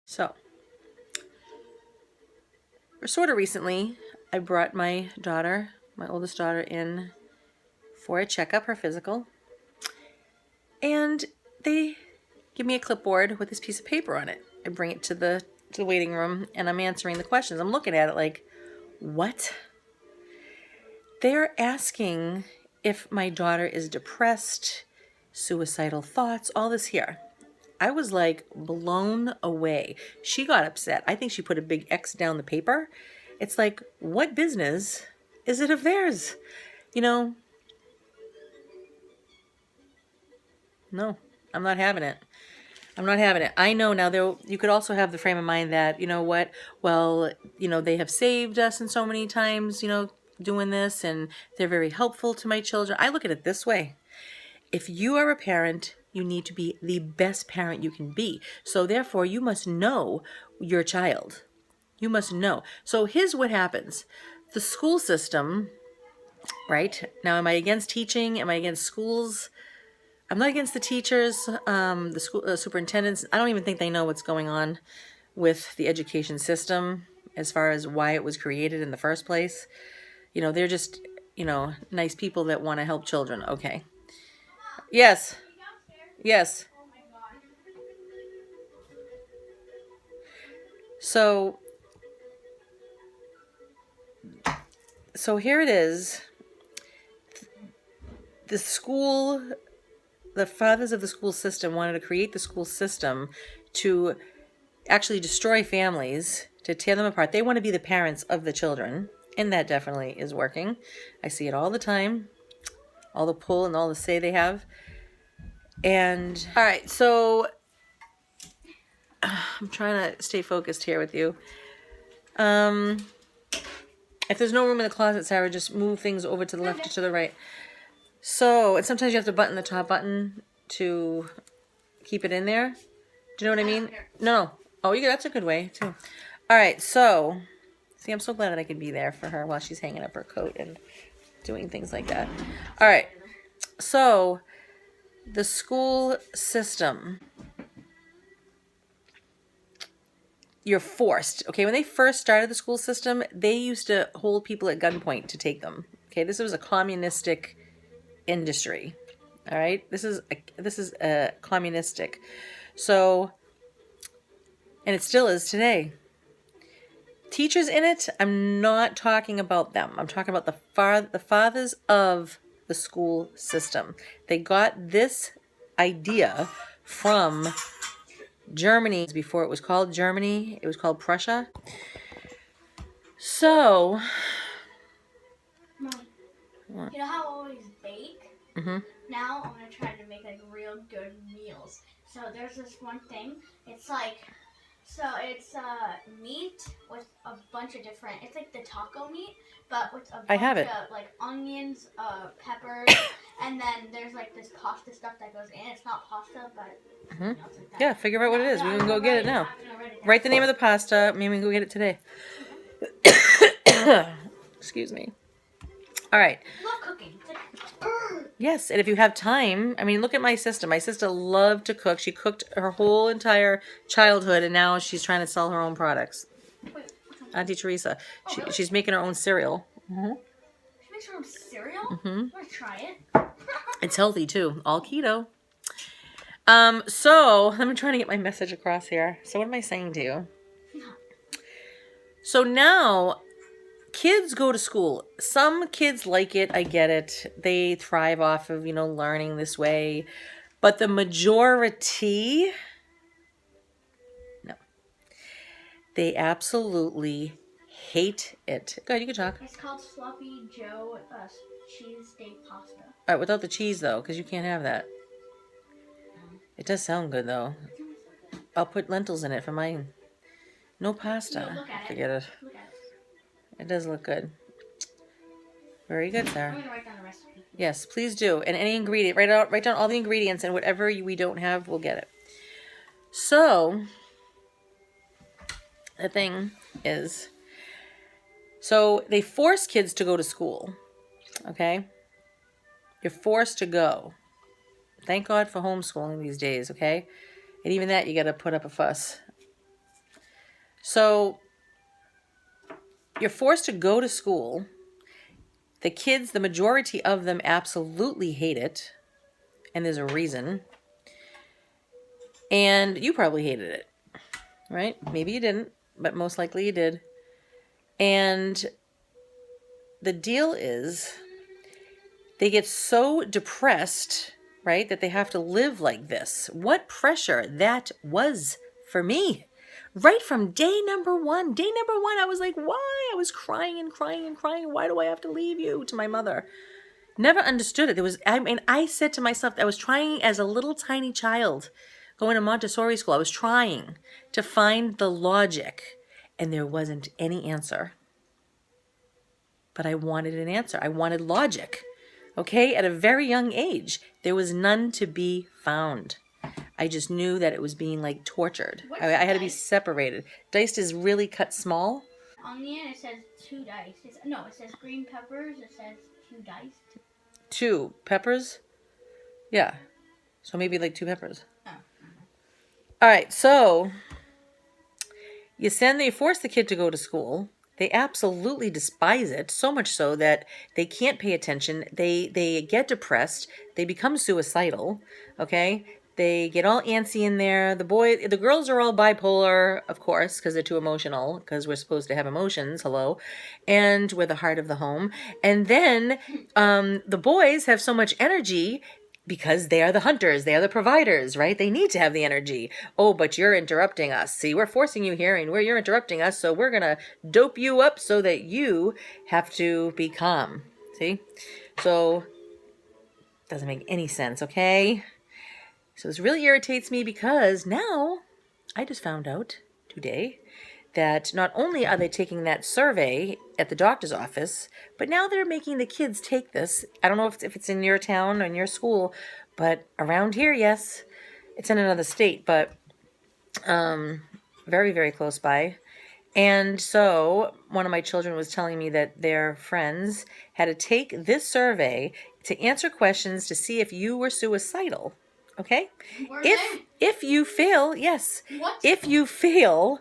So, sort of recently, I brought my daughter, my oldest daughter, in for a checkup, her physical. And they give me a clipboard with this piece of paper on it. I bring it to the waiting room and I'm answering the questions. I'm looking at it like, what? They're asking if my daughter is depressed, suicidal thoughts, all this here. I was like blown away. She got upset. I think she put a big X down the paper. It's like, what business is it of theirs? You know, no, I'm not having it. I'm not having it. I know now there you could also have the frame of mind that, you know what, well, they have saved us in so many times, doing this, and they're very helpful to my children. I look at it this way. If you are a parent, you need to be the best parent you can be. So therefore, you must know your child. You must know. So here's what happens. The school system, right? Now, am I against teaching? Am I against schools? I'm not against the teachers, the school superintendents. I don't even think they know what's going on with the education system as far as why it was created in the first place. They're just, nice people that want to help children. Okay. Yes. Yes. So here it is. The fathers of the school system wanted to create the school system to actually destroy families, to tear them apart. They want to be the parents of the children, and that definitely is working. I see it all the time, all the pull and all the say they have. And all right, so I'm trying to stay focused here with you. If there's no room in the closet, Sarah, just move things over to the left or to the right. So, and sometimes you have to button the top button to keep it in there. Do you know what I mean? No. Oh, that's a good way, too. All right, so, see, I'm so glad that I could be there for her while she's hanging up her coat and doing things like that. All right, so, the school system. You're forced. Okay, when they first started the school system, they used to hold people at gunpoint to take them. Okay, this was a communistic industry. All right, this is a communistic. So, and it still is today. Teachers in it, I'm not talking about them. I'm talking about the fathers of the school system. They got this idea from Germany. Before it was called Germany, it was called Prussia. So, Mom, you know how I always bake? Mm-hmm. Now I'm gonna try to make like real good meals. So there's this one thing. It's meat with a bunch of different. It's like the taco meat, but with a bunch of like onions, peppers, and then there's like this pasta stuff that goes in. It's not pasta, but Mm-hmm. it's like that. Yeah, figure out what it is. We can go get it now. Write the name of the pasta. Maybe we can go get it today. Excuse me. All right. Love cooking. Yes, and if you have time, I mean, look at my sister. My sister loved to cook. She cooked her whole entire childhood, and now she's trying to sell her own products. Wait, Auntie Teresa. Really? She's making her own cereal. Mm-hmm. She makes her own cereal? Mm-hmm. I'm going to try it. It's healthy, too. All keto. So, let me try to get my message across here. So, what am I saying to you? So now, kids go to school. Some kids like it. I get it. They thrive off of, learning this way. But the majority, no. They absolutely hate it. Go ahead, you can talk. It's called Sloppy Joe cheese steak pasta. All right, without the cheese, though, because you can't have that. It does sound good, though. I'll put lentils in it for mine. No pasta. No, look at Forget it. Look at it. It does look good. Very good, Sarah. I'm going to write down the recipe. Yes, please do. And any ingredient, write down all the ingredients, and whatever we don't have, we'll get it. So, the thing is, so they force kids to go to school. Okay? You're forced to go. Thank God for homeschooling these days, okay? And even that, you got to put up a fuss. So you're forced to go to school. The kids, the majority of them absolutely hate it. And there's a reason. And you probably hated it, right? Maybe you didn't, but most likely you did. And the deal is they get so depressed, right, that they have to live like this. What pressure that was for me. Right from day number one. Day number one, I was like, why? I was crying and crying and crying. Why do I have to leave you? To my mother. Never understood it. I said to myself, I was trying as a little tiny child going to Montessori school. I was trying to find the logic, and there wasn't any answer. But I wanted an answer. I wanted logic. Okay? At a very young age, there was none to be found. I just knew that it was being like tortured. I had to be separated. Diced is really cut small. On the end, it says 2 dice. It says green peppers. It says 2 dice. 2 peppers? Yeah. So maybe like 2 peppers. Oh. All right. So you force the kid to go to school. They absolutely despise it, so much so that they can't pay attention. They get depressed. They become suicidal. Okay? They get all antsy in there. The girls are all bipolar, of course, because they're too emotional, because we're supposed to have emotions, hello, and we're the heart of the home. And then the boys have so much energy because they are the hunters, they are the providers, right? They need to have the energy. Oh, but you're interrupting us. See, we're forcing you here, and you're interrupting us, so we're going to dope you up so that you have to be calm. See? So, doesn't make any sense, okay? So this really irritates me because now I just found out today that not only are they taking that survey at the doctor's office, but now they're making the kids take this. I don't know if it's in your town or in your school, but around here, yes. It's in another state, but very, very close by. And so one of my children was telling me that their friends had to take this survey to answer questions to see if you were suicidal. Okay? If you fail, yes. What? If you fail,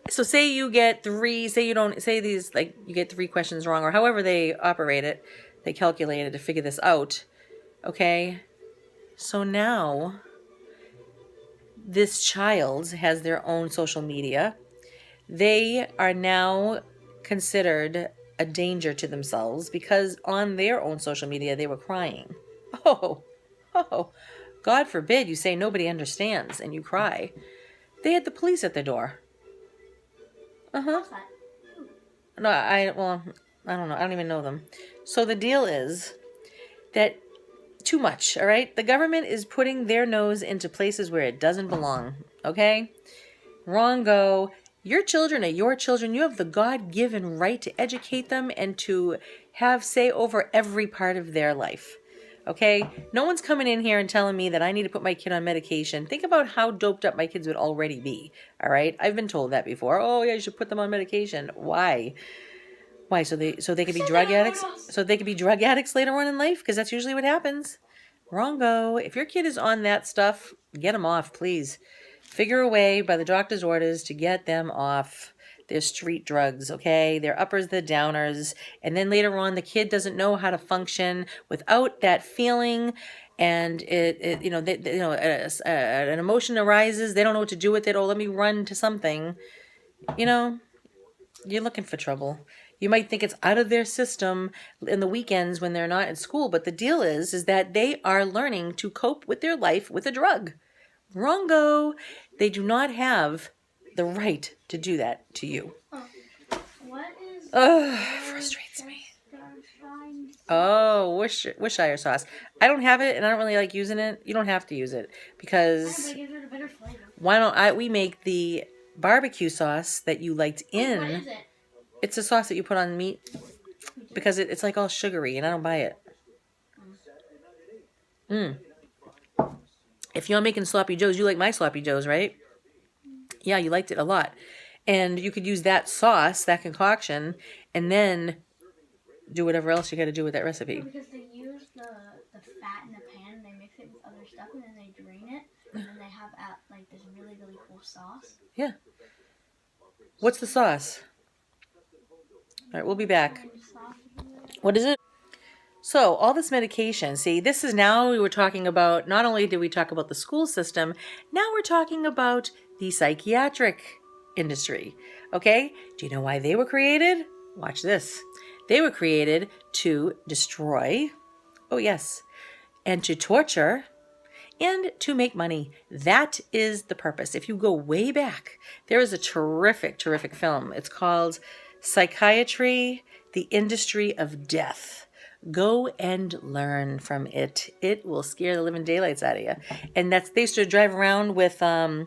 so say you get 3, you get 3 questions wrong, or however they operate it, they calculate it to figure this out. Okay? So now this child has their own social media. They are now considered a danger to themselves because on their own social media they were crying. Oh. God forbid you say nobody understands and you cry. They had the police at their door. No, I don't know. I don't even know them. So the deal is that too much, all right? The government is putting their nose into places where it doesn't belong, okay? Wrong go. Your children are your children. You have the God-given right to educate them and to have say over every part of their life. Okay? No one's coming in here and telling me that I need to put my kid on medication. Think about how doped up my kids would already be. All right? I've been told that before. Oh, yeah, you should put them on medication. Why? Why? So they could be drug addicts? So they could be drug addicts later on in life? Because that's usually what happens. Wrongo. If your kid is on that stuff, get them off, please. Figure a way by the doctor's orders to get them off. They're street drugs, okay? They're uppers, they're downers. And then later on, the kid doesn't know how to function without that feeling. And an emotion arises. They don't know what to do with it. Oh, let me run to something. You're looking for trouble. You might think it's out of their system in the weekends when they're not at school. But the deal is that they are learning to cope with their life with a drug. Wrongo. They do not have the right to do that to you. What is frustrates me. Oh, Worcestershire sauce. I don't have it and I don't really like using it. You don't have to use it because why don't we make the barbecue sauce that you liked in. What is it? It's a sauce that you put on meat because it's like all sugary and I don't buy it. If you're making sloppy joes, you like my sloppy joes, right? Yeah, you liked it a lot. And you could use that sauce, that concoction, and then do whatever else you got to do with that recipe. Because they use the fat in the pan, they mix it with other stuff, and then they drain it, and then they have this really, really cool sauce. Yeah. What's the sauce? All right, we'll be back. What is it? So all this medication, see, this is now we were talking about, not only did we talk about the school system, now we're talking about the psychiatric industry. Okay? Do you know why they were created? Watch this. They were created to destroy, oh yes, and to torture, and to make money. That is the purpose. If you go way back, there is a terrific, terrific film. It's called Psychiatry, the Industry of Death. Go and learn from it. It will scare the living daylights out of you. And they used to drive around with a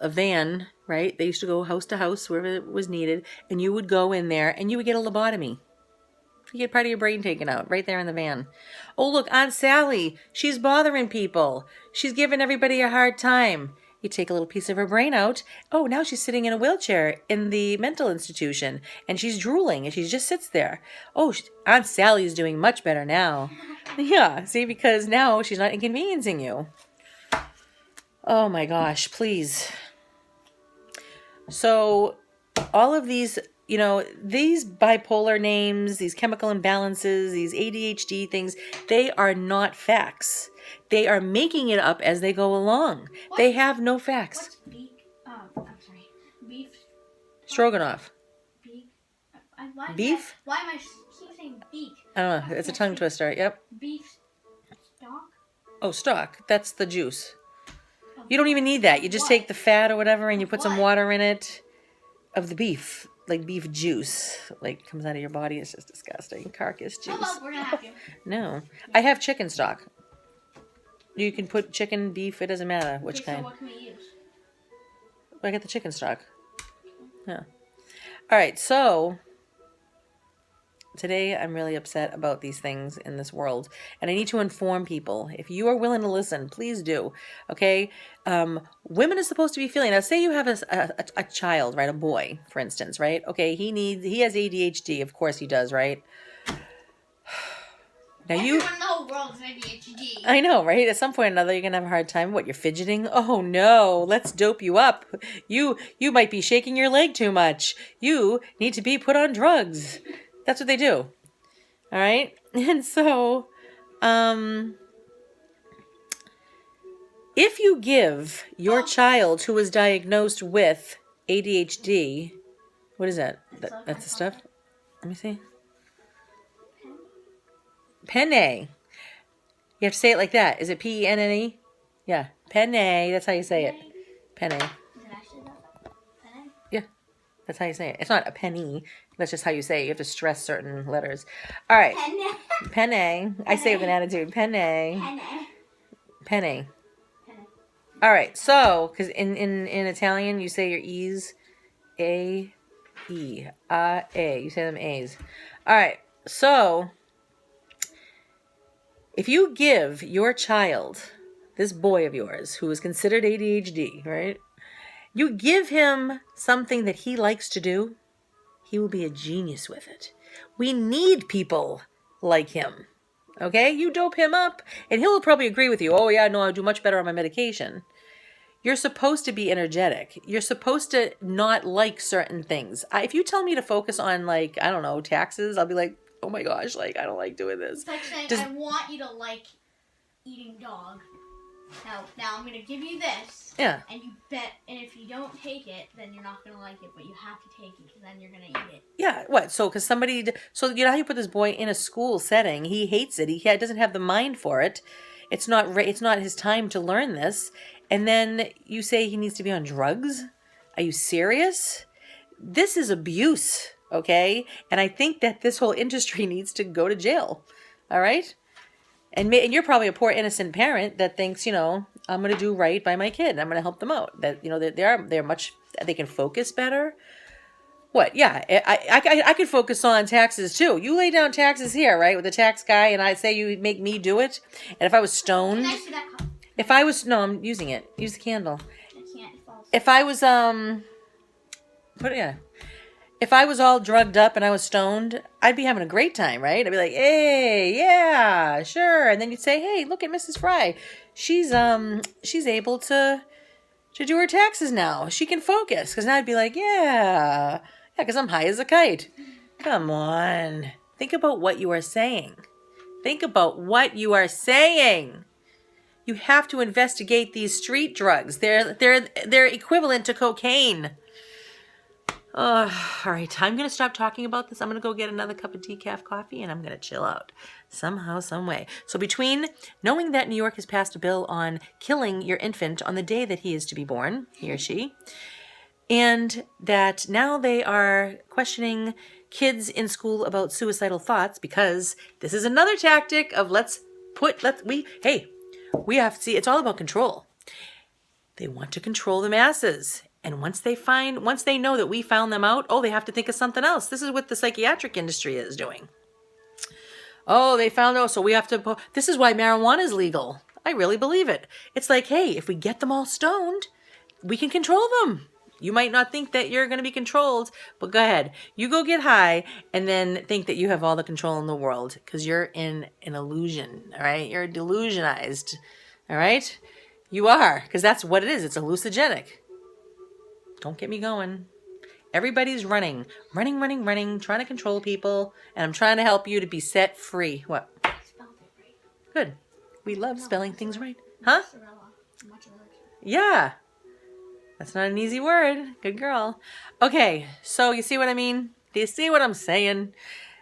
van, right? They used to go house to house wherever it was needed, and you would go in there and you would get a lobotomy. You get part of your brain taken out right there in the van. Oh, look, Aunt Sally, she's bothering people. She's giving everybody a hard time. You take a little piece of her brain out. Oh, now she's sitting in a wheelchair in the mental institution, and she's drooling, and she just sits there. Oh, Aunt Sally's doing much better now. Yeah, see, because now she's not inconveniencing you. Oh my gosh, please. So all of these, these bipolar names, these chemical imbalances, these ADHD things, they are not facts. They are making it up as they go along. What? They have no facts. What's beef? Beef. Stroganoff. Beef. Beef? Why am I keep saying beef? I don't know. It's a tongue twister. Yep. Beef stock? Oh, stock. That's the juice. You don't even need that. You just take the fat or whatever and you put some water in it of the beef. Like beef juice. Like comes out of your body. It's just disgusting. Carcass juice. Oh, we're going to have you. No. I have chicken stock. You can put chicken, beef, it doesn't matter which kind. So what can we use? I got the chicken stock. Yeah. All right, so today I'm really upset about these things in this world, and I need to inform people. If you are willing to listen, please do. Okay? Women are supposed to be feeling. Now, say you have a child, right? A boy, for instance, right? Okay, he has ADHD. Of course he does, right? Now everyone in the whole world is ADHD. I know, right? At some point or another, you're going to have a hard time. What, you're fidgeting? Oh, no. Let's dope you up. You might be shaking your leg too much. You need to be put on drugs. That's what they do. All right? And so, if you give your child who is diagnosed with ADHD, what is that? That's the stuff? Let me see. Penne. You have to say it like that. Is it P-E-N-N-E? Yeah. Penne. That's how you say it. Penne. Is it actually that? Penne? Yeah. That's how you say it. It's not a penny. That's just how you say it. You have to stress certain letters. All right. Penne. Penne. I say it with an attitude. Penne. Penne. Penne. Penne. All right. So, because in Italian, you say your E's. A, E, A, A. You say them A's. All right. So, if you give your child, this boy of yours, who is considered ADHD, right? You give him something that he likes to do, he will be a genius with it. We need people like him, okay? You dope him up, and he'll probably agree with you. Oh, yeah, no, I do much better on my medication. You're supposed to be energetic. You're supposed to not like certain things. If you tell me to focus on, like, I don't know, taxes, I'll be like, oh my gosh, like, I don't like doing this. It's like saying, I want you to like eating dog. Now I'm going to give you this. Yeah. And if you don't take it, then you're not going to like it, but you have to take it because then you're going to eat it. Yeah, what? So, because so you know how you put this boy in a school setting, he hates it, he doesn't have the mind for it, it's not his time to learn this, and then you say he needs to be on drugs? Are you serious? This is abuse. Okay? And I think that this whole industry needs to go to jail. All right? And you're probably a poor innocent parent that thinks, I'm going to do right by my kid. I'm going to help them out. That, they can focus better. What? Yeah. I could focus on taxes too. You lay down taxes here, right? With the tax guy, and I say you make me do it. And if I was stoned. Can I see that cup? No, I'm using it. Use the candle. I can't. If I was, if I was all drugged up and I was stoned, I'd be having a great time, right? I'd be like, hey, yeah, sure. And then you'd say, hey, look at Mrs. Fry. She's able to to do her taxes now. She can focus. Because now I'd be like, yeah, because I'm high as a kite. Come on. Think about what you are saying. Think about what you are saying. You have to investigate these street drugs. They're equivalent to cocaine. All right, I'm going to stop talking about this. I'm going to go get another cup of decaf coffee, and I'm going to chill out somehow, some way. So between knowing that New York has passed a bill on killing your infant on the day that he is to be born, he or she, and that now they are questioning kids in school about suicidal thoughts, because this is another tactic of we have to see, it's all about control. They want to control the masses. And once they know that we found them out, they have to think of something else. This is what the psychiatric industry is doing. They found out, so we have to, this is why marijuana is legal. I really believe it. It's like, hey, if we get them all stoned, we can control them. You might not think that you're going to be controlled, but go ahead. You go get high and then think that you have all the control in the world, because you're in an illusion, all right? You're delusionized, all right? You are, because that's what it is. It's hallucinogenic. Don't get me going. Everybody's running, trying to control people, and I'm trying to help you to be set free. What? I spelled it right. Good. We love spelling things right. Huh? Mozzarella. Yeah. That's not an easy word. Good girl. Okay, so you see what I mean? Do you see what I'm saying?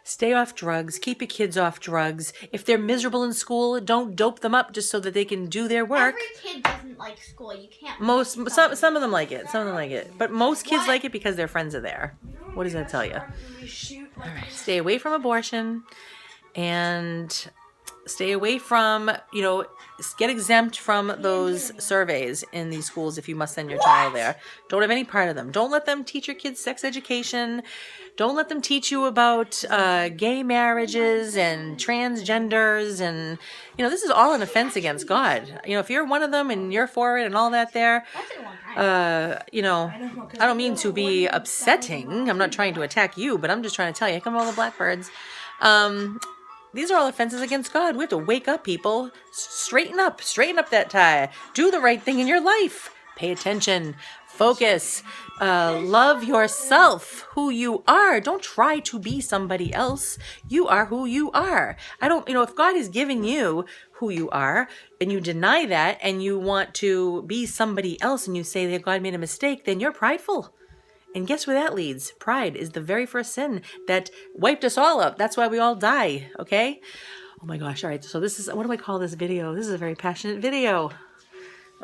Stay off drugs. Keep your kids off drugs. If they're miserable in school, don't dope them up just so that they can do their work. Every kid doesn't like school. You can't. Some of them like it. Some of them like it. But most kids like it because their friends are there. What does that tell you? All right. Stay away from abortion, and stay away from, get exempt from those surveys in these schools if you must send your child there. Don't have any part of them. Don't let them teach your kids sex education. Don't let them teach you about gay marriages and transgenders. And, this is all an offense against God. If you're one of them and you're for it and all that there, I don't mean to be upsetting. I'm not trying to attack you, but I'm just trying to tell you, here come all the blackbirds. These are all offenses against God. We have to wake up, people. Straighten up that tie. Do the right thing in your life. Pay attention. Focus. Love yourself, who you are. Don't try to be somebody else. You are who you are. If God is giving you who you are and you deny that and you want to be somebody else and you say that God made a mistake, then you're prideful. And guess where that leads? Pride is the very first sin that wiped us all up. That's why we all die, okay? Oh my gosh, all right. So this is, what do I call this video? This is a very passionate video.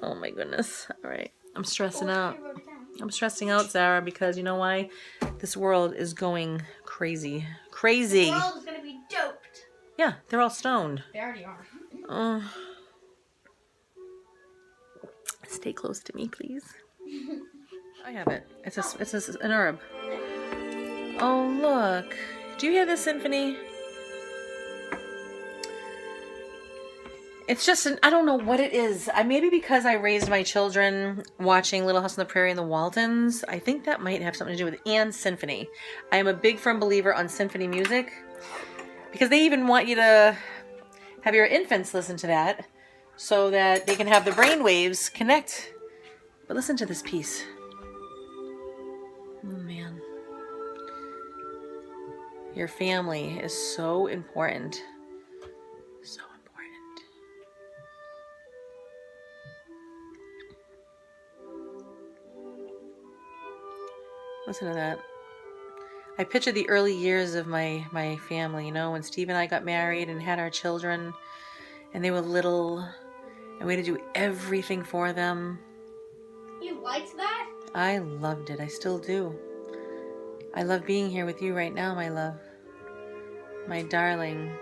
Oh my goodness. All right. I'm stressing out. I'm stressing out, Sarah, because you know why? This world is going crazy. Crazy. The world is going to be doped. Yeah, they're all stoned. They already are. Stay close to me, please. I have it. It's an herb. Oh, look. Do you hear this symphony? It's just, I don't know what it is. Maybe because I raised my children watching Little House on the Prairie and the Waltons. I think that might have something to do with it. And symphony. I am a big firm believer on symphony music, because they even want you to have your infants listen to that so that they can have the brain waves connect. But listen to this piece. Oh, man. Your family is so important. So important. Listen to that. I picture the early years of my family, when Steve and I got married and had our children, and they were little, and we had to do everything for them. You liked that? I loved it. I still do. I love being here with you right now, my love. My darling.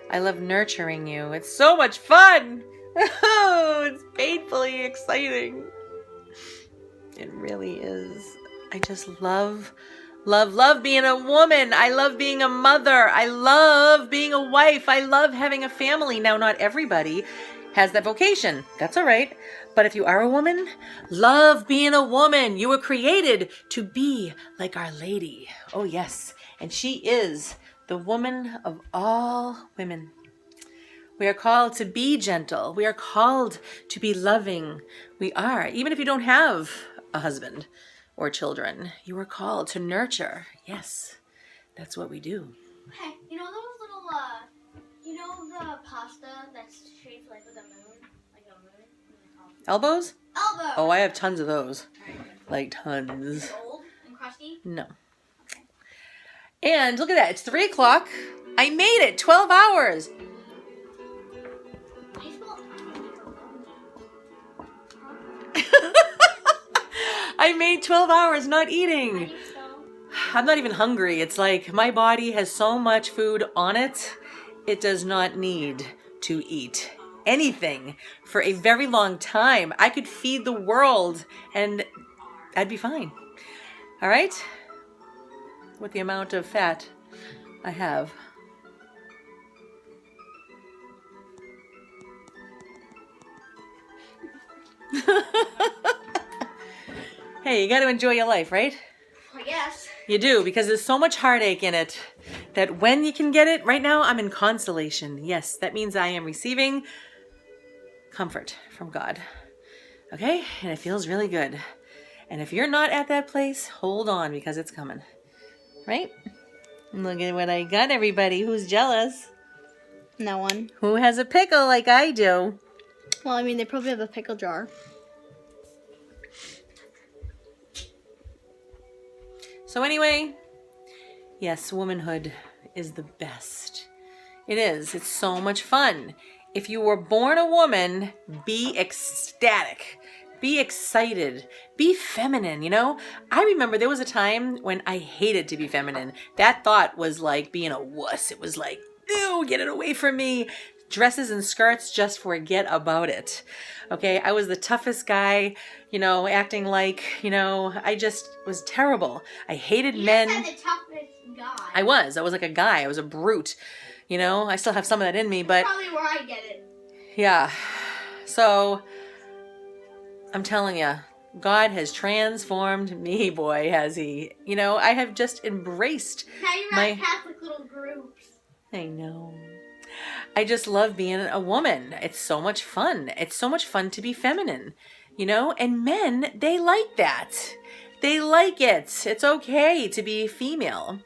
I love nurturing you. It's so much fun! Oh, it's painfully exciting. It really is. I just love being a woman. I love being a mother. I love being a wife. I love having a family. Now, not everybody has that vocation. That's all right. But if you are a woman, love being a woman. You were created to be like Our Lady. Oh, yes. And she is the woman of all women. We are called to be gentle. We are called to be loving. We are. Even if you don't have a husband or children, you are called to nurture. Yes, that's what we do. Hey, you know those little, you know the pasta that's shaped like with a moon? Like a moon? Elbows? Elbow! Oh, I have tons of those. Right. Like tons. Is it old and crusty? No. And look at that. It's 3 o'clock. I made it. 12 hours. I made 12 hours not eating. I'm not even hungry. It's like my body has so much food on it. It does not need to eat anything for a very long time. I could feed the world and I'd be fine. All right? With the amount of fat I have. Hey, you got to enjoy your life, right? I guess. You do, because there's so much heartache in it that when you can get it, right now I'm in consolation. Yes, that means I am receiving comfort from God. Okay? And it feels really good. And if you're not at that place, hold on, because it's coming. Right? Look at what I got, everybody. Who's jealous? No one. Who has a pickle like I do? Well, I mean, they probably have a pickle jar. So anyway, yes, womanhood is the best. It is. It's so much fun. If you were born a woman, be ecstatic. Be excited. Be feminine, you know? I remember there was a time when I hated to be feminine. That thought was like being a wuss. It was like, ew, get it away from me. Dresses and skirts, just forget about it. Okay, I was the toughest guy, you know, acting like, you know, I just was terrible. I hated men. You said the toughest guy. I was like a guy. I was a brute. You know, I still have some of that in me, but That's probably where I get it. yeah. So I'm telling you, God has transformed me, boy, has he. You know, I have just embraced Now you're my... not Catholic little groups. I know. I just love being a woman. It's so much fun. It's so much fun to be feminine, you know? And men, they like that. They like it. It's okay to be female,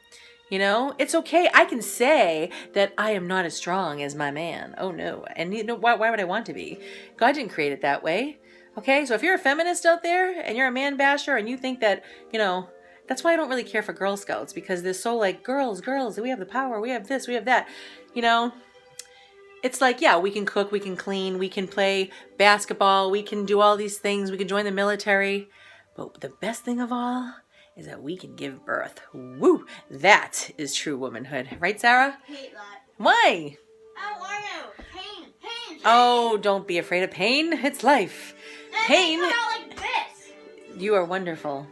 you know? It's okay. I can say that I am not as strong as my man. Oh, no. And you know, why would I want to be? God didn't create it that way. Okay? So if you're a feminist out there and you're a man basher and you think that, you know, that's why I don't really care for Girl Scouts, because they're so like, girls, we have the power, we have this, we have that, you know? It's like, yeah, we can cook, we can clean, we can play basketball, we can do all these things, we can join the military. But the best thing of all is that we can give birth. Woo! That is true womanhood. Right, Sarah? I hate that. Why? I don't want to. Pain. Oh, don't be afraid of pain. It's life. Pain. Come out like this. You are wonderful.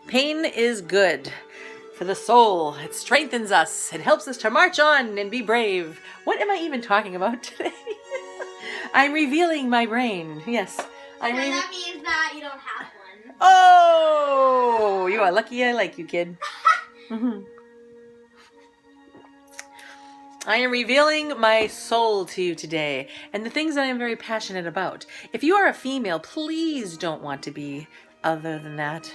Pain is good for the soul. It strengthens us. It helps us to march on and be brave. What am I even talking about today? I'm revealing my brain. Yes. And that means that you don't have one. Oh, you are lucky I like you, kid. I am revealing my soul to you today and the things that I am very passionate about. If you are a female, please don't want to be other than that.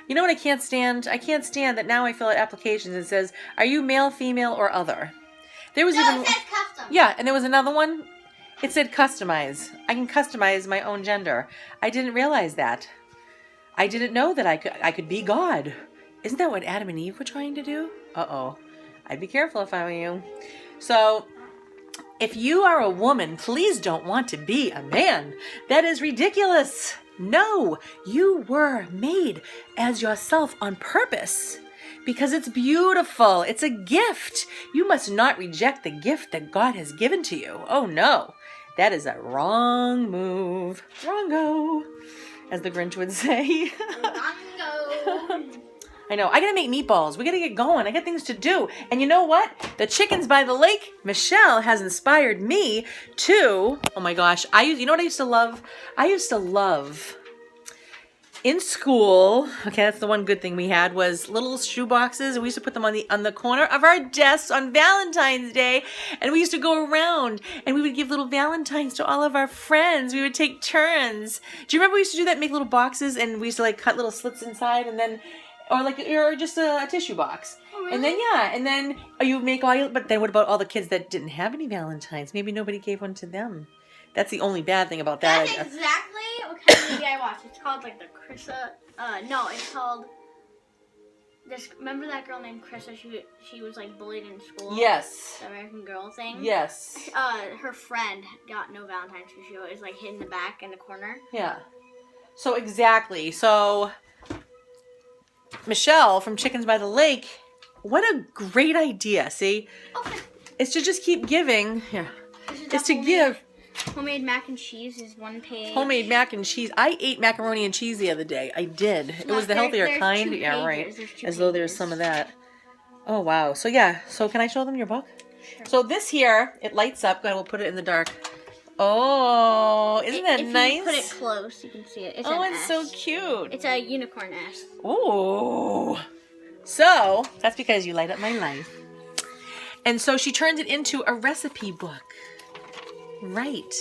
You know what I can't stand? I can't stand that now I fill out applications and it says, are you male, female, or other? There was even... it says custom. Yeah, and there was another one. It said customize. I can customize my own gender. I didn't realize that. I didn't know that I could be God. Isn't that what Adam and Eve were trying to do? Uh-oh. I'd be careful if I were you. So, if you are a woman, please don't want to be a man. That is ridiculous. No, you were made as yourself on purpose because it's beautiful. It's a gift. You must not reject the gift that God has given to you. Oh no, that is a wrong move. Wrongo, as the Grinch would say. Wrongo. I know. I gotta make meatballs. We gotta get going. I got things to do. And you know what? The chickens by the lake, Michelle, has inspired me to, oh my gosh, you know what I used to love? I used to love in school, okay, that's the one good thing we had, was little shoe boxes, and we used to put them on the corner of our desks on Valentine's Day, and we used to go around and we would give little Valentines to all of our friends. We would take turns. Do you remember we used to do that, make little boxes, and we used to like cut little slits inside, and then or just a tissue box. Oh, really? And then you make but then what about all the kids that didn't have any Valentines? Maybe nobody gave one to them. That's the only bad thing about that. That's exactly what kind of movie I watched. It's called like the Krissa. No, it's called. Remember that girl named Krissa? She was like bullied in school. Yes. The American Girl thing. Yes. Her friend got no Valentine's because she was like hid in the back in the corner. Yeah. So exactly. So Michelle from Chickens by the Lake. What a great idea. See, Okay. it's to just keep giving. Here. It's to give. Homemade mac and cheese is one page. Homemade mac and cheese. I ate macaroni and cheese the other day. I did. It was the healthier there's kind. 2 Yeah, right. pages. There's 2 As though there's pages. some of that. Oh, wow. So, yeah. So, can I show them your book? Sure. So, this here, it lights up. Go ahead, we'll put it in the dark. Oh, isn't that nice? If you put it close, you can see it. It's Oh, an it's S. so cute. It's a unicorn S. Ooh. So, that's because you light up my life. And so, she turned it into a recipe book. Right.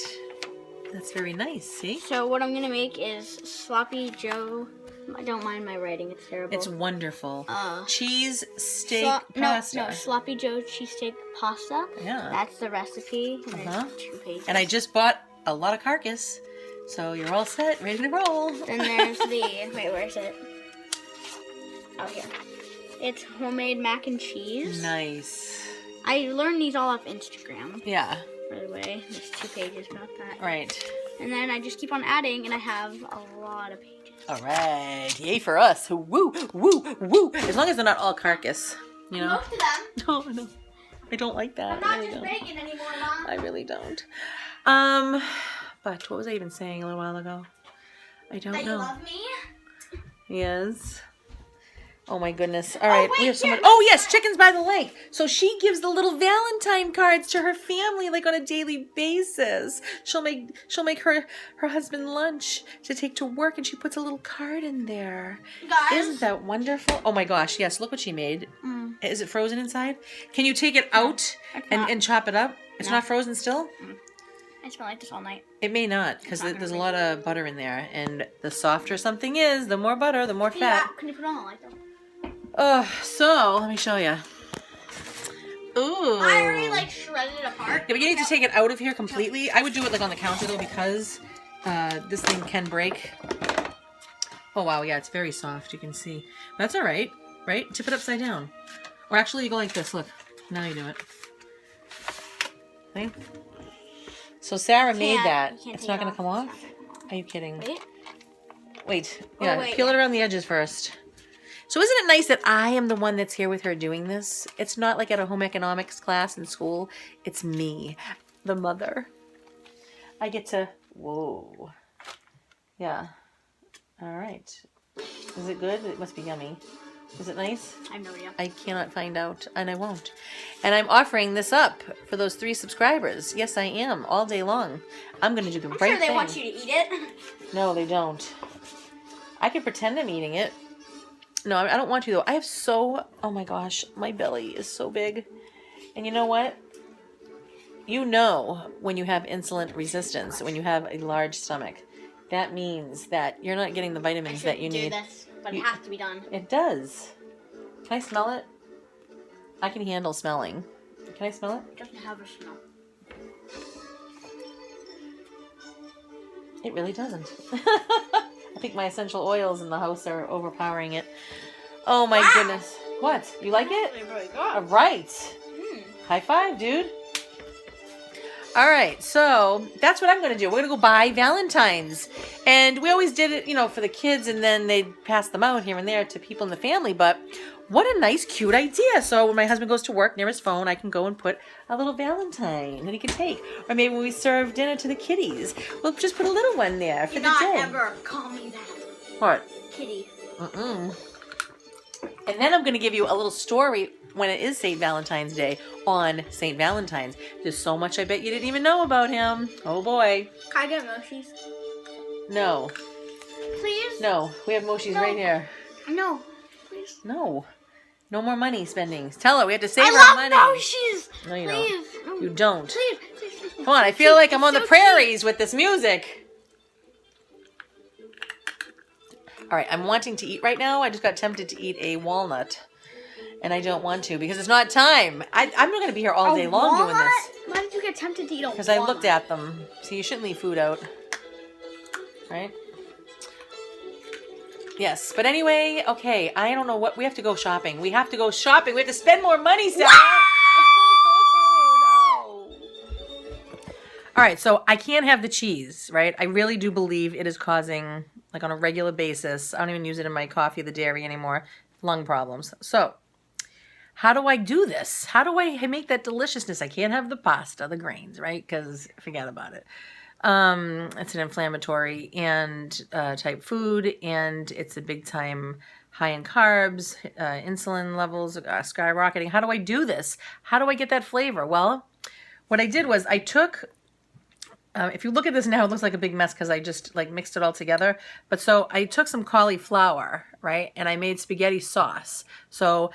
That's very nice, see? So what I'm going to make is sloppy Joe. I don't mind my writing. It's terrible. It's wonderful. Cheese steak pasta. No, sloppy Joe cheesesteak pasta. Yeah. That's the recipe. And Uh-huh. there's 2 pages. And I just bought a lot of carcass. So you're all set, ready to roll. Then there's the... Wait, where is it? Oh, here. It's homemade mac and cheese. Nice. I learned these all off Instagram, Yeah, by the way. There's 2 pages about that. right. And then I just keep on adding, and I have a lot of pages. All right. Yay for us. Woo, woo, woo. As long as they're not all carcass, you know? Most of them. No. I don't like that. I'm not I really just don't. bacon anymore, Mom. I really don't. But what was I even saying a little while ago? I don't That you know. love me? Yes. Oh my goodness. All right. wait, we have so here, much. Oh yes, Chickens by the Lake. So she gives the little Valentine cards to her family like on a daily basis. She'll make her husband lunch to take to work, and she puts a little card in there. Guys. Isn't that wonderful? Oh my gosh, yes, look what she made. Mm. Is it frozen inside? Can you take it out it's not. and chop it up? It's No. not frozen still? I smell like this all night. It may not, because It's not there's a gonna lot of butter in there, and the softer something is, the more butter, the more fat. Can you put it on like that? So let me show you. Ooh. I already like shredded it apart. Yeah, but you need to take it out of here completely. I would do it like on the counter though, because this thing can break. Oh wow, yeah, it's very soft. You can see. That's all right, right? Tip it upside down, or actually, you go like this. Look, now you do it. See? So Sarah made that. You can't It's take not it going to off. come off. It's not gonna come off. Are you kidding? Wait. Wait. Oh, Yeah, wait, peel yeah. it around the edges first. So isn't it nice that I am the one that's here with her doing this? It's not like at a home economics class in school. It's me, the mother. I get to... Whoa. Yeah. All right. Is it good? It must be yummy. Is it nice? I have no idea. I cannot find out, and I won't. And I'm offering this up for those 3 subscribers. Yes, I am, all day long. I'm going to do the I'm right sure they thing. want you to eat it. No, they don't. I can pretend I'm eating it. No, I don't want to, though. I have so... Oh, my gosh. My belly is so big. And you know what? You know when you have insulin resistance, when you have a large stomach. That means that you're not getting the vitamins that you need. This, but You- it has to be done. It does. Can I smell it? I can handle smelling. Can I smell it? It doesn't have a smell. It really doesn't. I think my essential oils in the house are overpowering it. Oh my Wow. goodness. What? You like it? Really All good. right. Mm. High five, dude. All right, so that's what I'm going to do. We're going to go buy Valentines. And we always did it, you know, for the kids, and then they'd pass them out here and there to people in the family. But what a nice, cute idea. So when my husband goes to work near his phone, I can go and put a little Valentine that he can take. Or maybe when we serve dinner to the kiddies, we'll just put a little one there for Do the not day. ever call me that. What? Kitty. Mm-mm. And then I'm going to give you a little story when it is St. Valentine's Day on St. Valentine's. There's so much I bet you didn't even know about him. Oh boy. Can I get Moshi's? No. Please. No, we have mochis No. right here. No. Please. No. No more money spending. Tell her we have to save I our love money. mochis. No, you Please. don't. You don't. Please. Please. Please. Come on, I feel like I'm on the prairies with this music. All right, I'm wanting to eat right now. I just got tempted to eat a walnut. And I don't want to because it's not time. I'm not going to be here all day long doing this. Why did you get tempted to eat a walnut? Because I looked at them. See, you shouldn't leave food out. Right? Yes. But anyway, okay. I don't know what. We have to go shopping. We have to go shopping. We have to spend more money, Sarah. No. All right. So I can't have the cheese, right? I really do believe it is causing, like on a regular basis, I don't even use it in my coffee, the dairy anymore, lung problems. So how do I do this? How do I make that deliciousness? I can't have the pasta, the grains, right? Because forget about it. It's an inflammatory and type food, and it's a big time high in carbs, insulin levels skyrocketing. How do I do this? How do I get that flavor? Well, what I did was I took, if you look at this now, it looks like a big mess because I just like mixed it all together. But so I took some cauliflower, right? And I made spaghetti sauce. So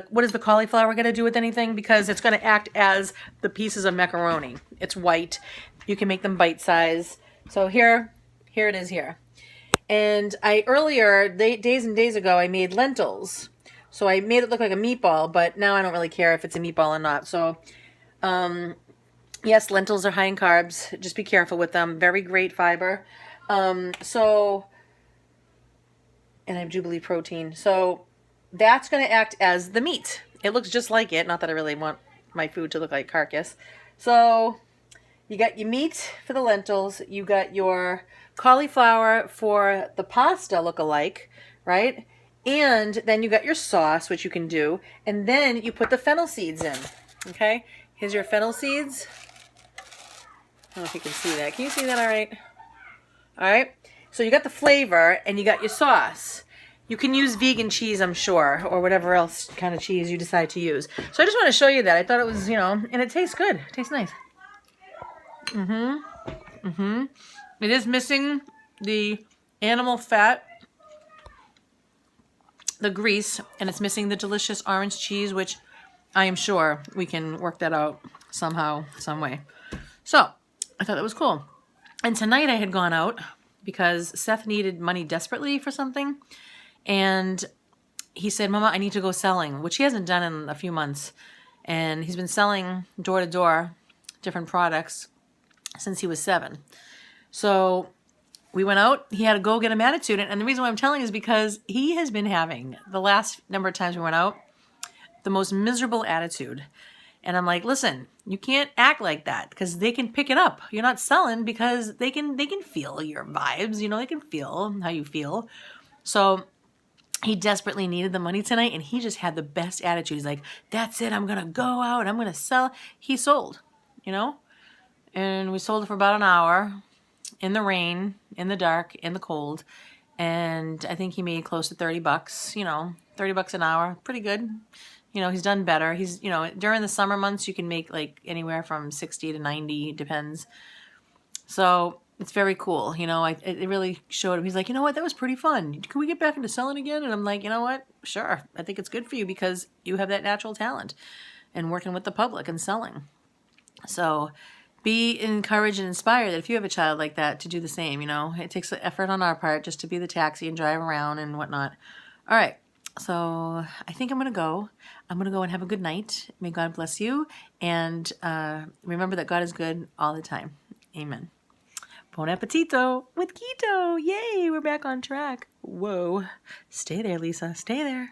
what is the cauliflower going to do with anything? Because it's going to act as the pieces of macaroni. It's white. You can make them bite size. So here it is here. And days and days ago, I made lentils. So I made it look like a meatball, but now I don't really care if it's a meatball or not. So, yes, lentils are high in carbs. Just be careful with them. Very great fiber. And I do believe protein. So that's going to act as the meat. It looks just like it. Not that I really want my food to look like carcass. So you got your meat for the lentils. You got your cauliflower for the pasta look-alike, right? And then you got your sauce, which you can do. And then you put the fennel seeds in. Okay? Here's your fennel seeds. I don't know if you can see that. Can you see that all right? All right. So you got the flavor and you got your sauce. You can use vegan cheese, I'm sure, or whatever else kind of cheese you decide to use. So I just want to show you that. I thought it was, and it tastes good. It tastes nice. It is missing the animal fat, the grease, and it's missing the delicious orange cheese, which I am sure we can work that out somehow, some way. So I thought that was cool. And tonight I had gone out because Seth needed money desperately for something. And he said, Mama, I need to go selling, which he hasn't done in a few months. And he's been selling door to door different products since he was 7. So we went out. He had to go get him attitude. And the reason why I'm telling is because he has been having, the last number of times we went out, the most miserable attitude. And I'm like, listen, you can't act like that because they can pick it up. You're not selling because they can feel your vibes. They can feel how you feel. So he desperately needed the money tonight, and he just had the best attitude. He's like, that's it. I'm going to go out. I'm going to sell. He sold, and we sold it for about an hour in the rain, in the dark, in the cold. And I think he made close to $30, $30 an hour. Pretty good. He's done better. He's, during the summer months, you can make like anywhere from 60 to 90, depends. So it's very cool. It really showed him. He's like, you know what? That was pretty fun. Can we get back into selling again? And I'm like, you know what? Sure. I think it's good for you because you have that natural talent and working with the public and selling. So be encouraged and inspired that if you have a child like that to do the same, it takes an effort on our part just to be the taxi and drive around and whatnot. All right. So I think I'm going to go. I'm going to go and have a good night. May God bless you. And remember that God is good all the time. Amen. Bon appetito with keto. Yay, we're back on track. Whoa. Stay there, Lisa. Stay there.